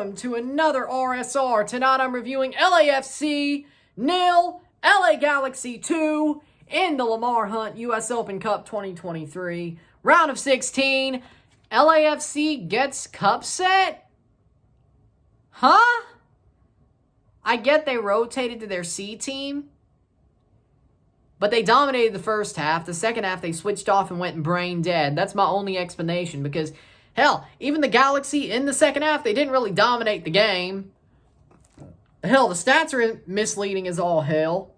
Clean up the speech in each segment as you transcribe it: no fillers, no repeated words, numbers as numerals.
welcome to another RSR. Tonight I'm reviewing LAFC 0, LA Galaxy 2 in the Lamar Hunt US Open Cup 2023. Round of 16. LAFC gets cup set? Huh? I get they rotated to their C team, but they dominated the first half. The second half, they switched off and went brain dead. That's my only explanation because, hell, even the Galaxy in the second half, they didn't really dominate the game. Hell, the stats are misleading as all hell.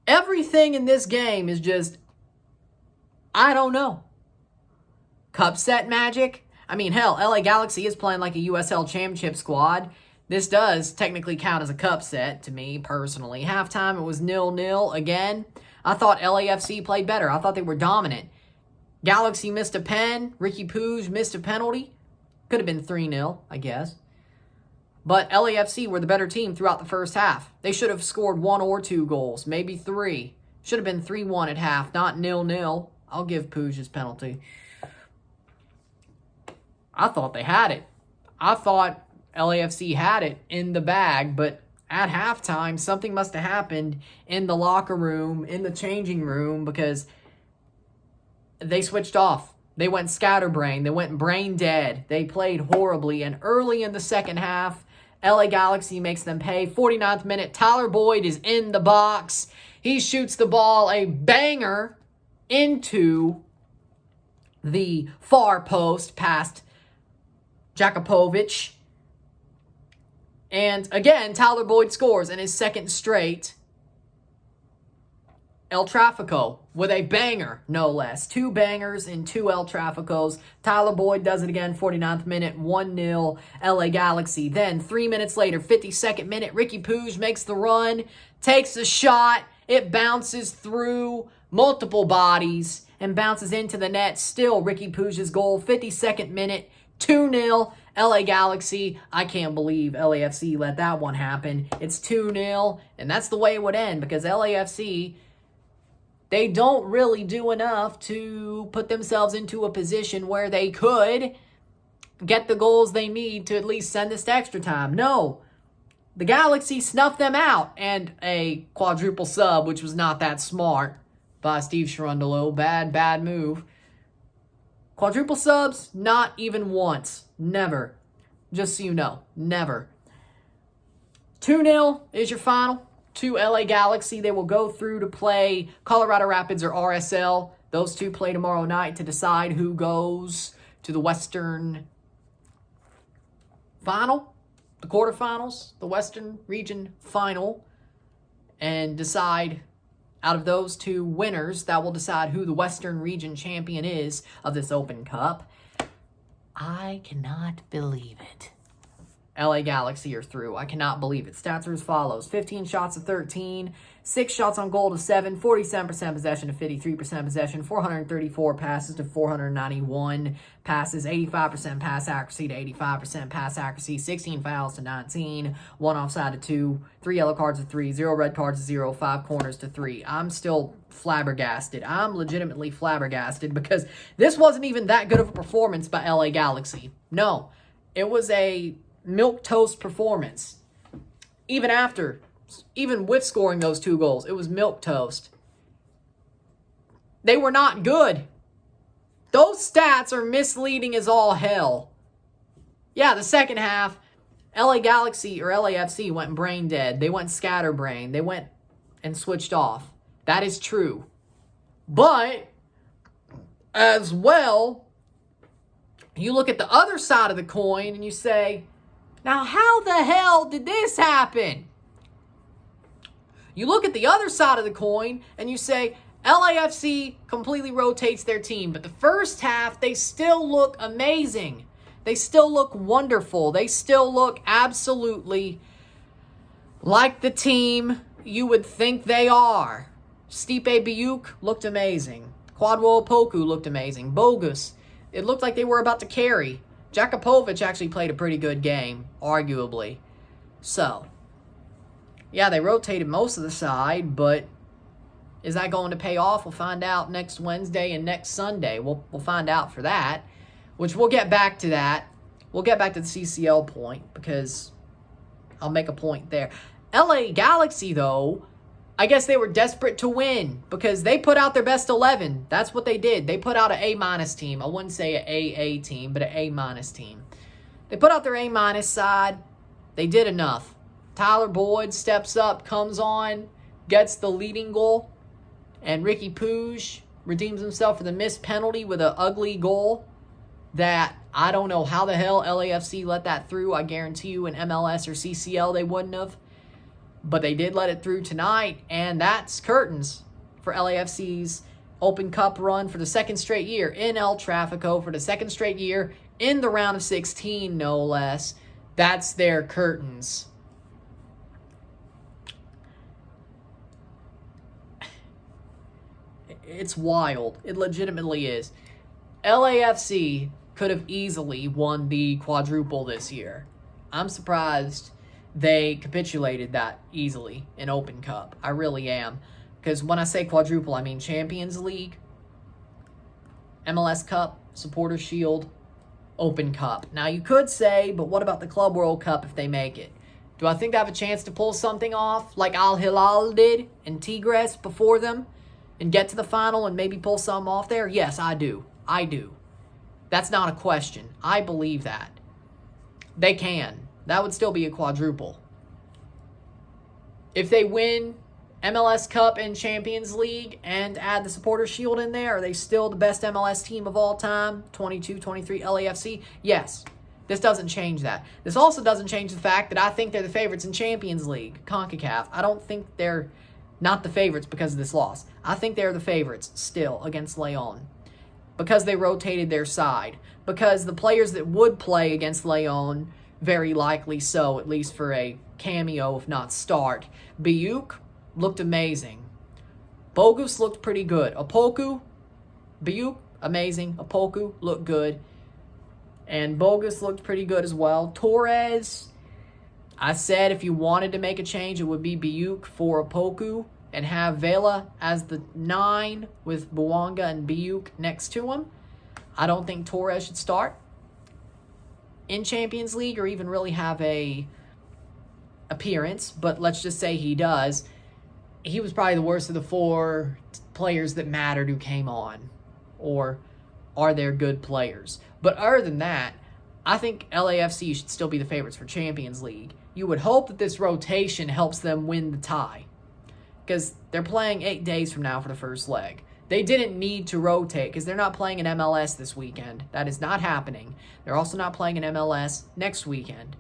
Everything in this game is just, I don't know. Cup set magic? I mean, hell, LA Galaxy is playing like a USL Championship squad. This does technically count as a cup set to me, personally. Halftime, it was 0-0 again. I thought LAFC played better. I thought they were dominant. Galaxy missed a pen. Ricky Puig missed a penalty. Could have been 3-0, I guess. But LAFC were the better team throughout the first half. They should have scored 1 or 2 goals, maybe 3. Should have been 3-1 at half, not 0-0. I'll give Puig his penalty. I thought they had it. I thought LAFC had it in the bag, but at halftime, something must have happened in the locker room, in the changing room, because they switched off. They went scatterbrained. They went brain dead. They played horribly, and early in the second half, LA Galaxy makes them pay. 49th minute, Tyler Boyd is in the box. He shoots the ball, a banger, into the far post past Jakupovic. And again, Tyler Boyd scores in his second straight El Tráfico with a banger, no less. 2 bangers and 2 El Tráficos. Tyler Boyd does it again, 49th minute, 1-0 LA Galaxy. Then 3 minutes later, 52nd minute, Ricky Puig makes the run, takes a shot. It bounces through multiple bodies and bounces into the net. Still Ricky Puig's goal, 52nd minute, 2-0 LA Galaxy. I can't believe LAFC let that one happen. It's 2-0, and that's the way it would end because LAFC, they don't really do enough to put themselves into a position where they could get the goals they need to at least send this to extra time. No, the Galaxy snuffed them out, and a quadruple sub, which was not that smart by Steve Cherundolo. Bad move. Quadruple subs, not even once. Never. Just so you know, never. 2-0 is your final to LA Galaxy. They will go through to play Colorado Rapids or RSL. Those two play tomorrow night to decide who goes to the Western Final, the quarterfinals, the Western Region Final, and decide out of those 2 winners, that will decide who the Western Region champion is of this Open Cup. I cannot believe it. LA Galaxy are through. I cannot believe it. Stats are as follows. 15 shots to 13, 6 shots on goal to 7, 47% possession to 53% possession, 434 passes to 491 passes, 85% pass accuracy to 85% pass accuracy, 16 fouls to 19, 1 offside to 2, 3 yellow cards to 3, 0 red cards to 0, 5 corners to 3. I'm still flabbergasted. I'm legitimately flabbergasted because this wasn't even that good of a performance by LA Galaxy. No, it was a milquetoast performance. Even with scoring those 2 goals, it was milquetoast. They were not good. Those stats are misleading as all hell. Yeah, the second half, LA Galaxy or LAFC went brain dead. They went scatterbrained. They went and switched off. That is true. But, as well, you look at the other side of the coin and you say, now, how the hell did this happen? You look at the other side of the coin and you say, LAFC completely rotates their team. But the first half, they still look amazing. They still look wonderful. They still look absolutely like the team you would think they are. Stipe Biuk looked amazing. Kwadwo Opoku looked amazing. Bogus. It looked like they were about to carry. Jakupovic actually played a pretty good game, arguably. So, yeah, they rotated most of the side, but is that going to pay off? We'll find out next Wednesday and next Sunday. We'll find out for that, which we'll get back to that. we'll get back to the CCL point because I'll make a point there. LA Galaxy, though, I guess they were desperate to win because they put out their best 11. That's what they did. They put out an A- team. I wouldn't say an AA team, but an A- team. They put out their A- side. They did enough. Tyler Boyd steps up, comes on, gets the leading goal, and Ricky Puig redeems himself for the missed penalty with an ugly goal that I don't know how the hell LAFC let that through. I guarantee you in MLS or CCL they wouldn't have. But they did let it through tonight, and that's curtains for LAFC's Open Cup run for the second straight year in El Tráfico, for the second straight year in the round of 16, no less. That's their curtains. It's wild. It legitimately is. LAFC could have easily won the quadruple this year. I'm surprised they capitulated that easily in Open Cup. I really am. Because when I say quadruple, I mean Champions League, MLS Cup, Supporters Shield, Open Cup. Now you could say, but what about the Club World Cup if they make it? Do I think they have a chance to pull something off like Al Hilal did and Tigres before them and get to the final and maybe pull something off there? Yes, I do. I do. That's not a question. I believe that. They can. That would still be a quadruple. If they win MLS Cup and Champions League and add the Supporters Shield in there, are they still the best MLS team of all time? 22-23 LAFC? Yes. This doesn't change that. This also doesn't change the fact that I think they're the favorites in Champions League, CONCACAF. I don't think they're not the favorites because of this loss. I think they're the favorites still against León because they rotated their side. Because the players that would play against León, very likely so, at least for a cameo, if not start. Biuk looked amazing. Bogus looked pretty good. Opoku, Biuk, amazing. Opoku looked good. And Bogus looked pretty good as well. Torres, I said if you wanted to make a change, it would be Biuk for Opoku and have Vela as the 9 with Bouanga and Biuk next to him. I don't think Torres should start in Champions League or even really have a appearance, but let's just say he does. He was probably the worst of the 4 players that mattered who came on, or are there good players? But other than that, I think LAFC should still be the favorites for Champions League. You would hope that this rotation helps them win the tie, because they're playing 8 days from now for the first leg. They didn't need to rotate because they're not playing in MLS this weekend. That is not happening. They're also not playing in MLS next weekend,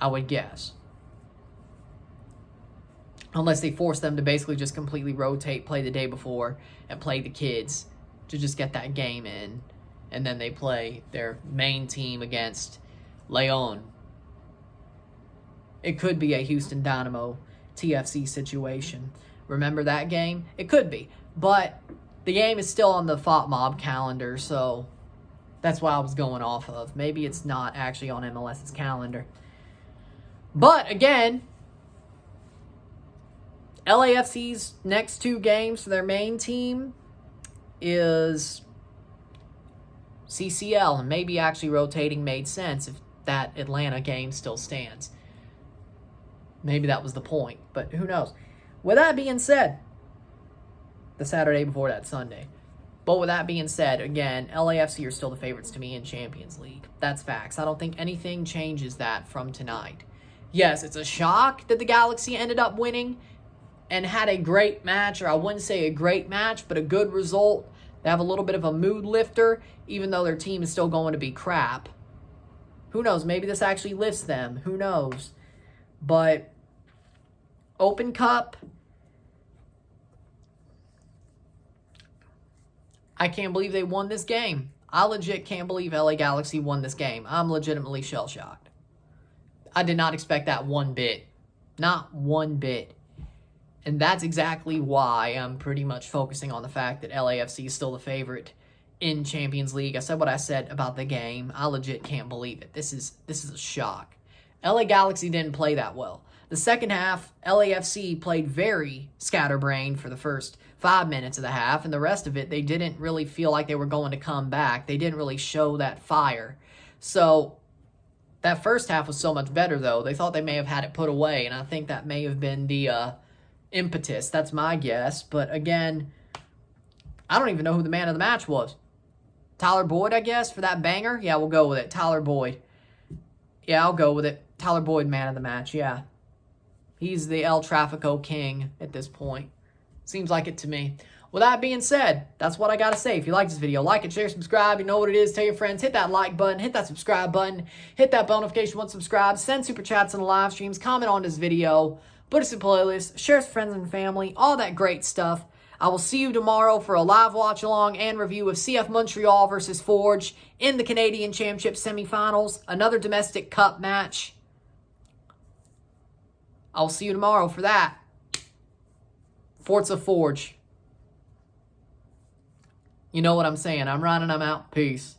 I would guess. Unless they force them to basically just completely rotate, play the day before, and play the kids to just get that game in. And then they play their main team against León. It could be a Houston Dynamo TFC situation. Remember that game? It could be. But the game is still on the FOTMOB calendar, so that's what I was going off of. Maybe it's not actually on MLS's calendar. But, again, LAFC's next 2 games for their main team is CCL, and maybe actually rotating made sense if that Atlanta game still stands. Maybe that was the point, but who knows. With that being said, the Saturday before that Sunday. But with that being said, again, LAFC are still the favorites to me in Champions League. That's facts. I don't think anything changes that from tonight. Yes, it's a shock that the Galaxy ended up winning and had a great match, or I wouldn't say a great match, but a good result. They have a little bit of a mood lifter, even though their team is still going to be crap. Who knows? Maybe this actually lifts them. Who knows? But Open Cup, I can't believe they won this game. I legit can't believe LA Galaxy won this game. I'm legitimately shell-shocked. I did not expect that one bit. Not one bit. And that's exactly why I'm pretty much focusing on the fact that LAFC is still the favorite in Champions League. I said what I said about the game. I legit can't believe it. This is a shock. LA Galaxy didn't play that well. The second half, LAFC played very scatterbrained for the first 5 minutes of the half, and the rest of it, they didn't really feel like they were going to come back. They didn't really show that fire. So That first half was so much better, though. They thought they may have had it put away, and I think that may have been the impetus. That's my guess. But again, I don't even know who the man of the match was. Tyler Boyd, I guess, for that banger? Yeah, we'll go with it. Tyler Boyd. Yeah, I'll go with it. Tyler Boyd, man of the match, yeah. He's the El Trafico king at this point. Seems like it to me. With that being said, that's what I got to say. If you like this video, like it, share, subscribe. You know what it is. Tell your friends. Hit that like button. Hit that subscribe button. Hit that bell notification once subscribed. Send super chats in the live streams. Comment on this video. Put us in playlist. Share with friends and family. All that great stuff. I will see you tomorrow for a live watch along and review of CF Montreal versus Forge in the Canadian Championship semifinals. Another domestic cup match. I'll see you tomorrow for that. Forza Forge. You know what I'm saying. I'm Ron and I'm out. Peace.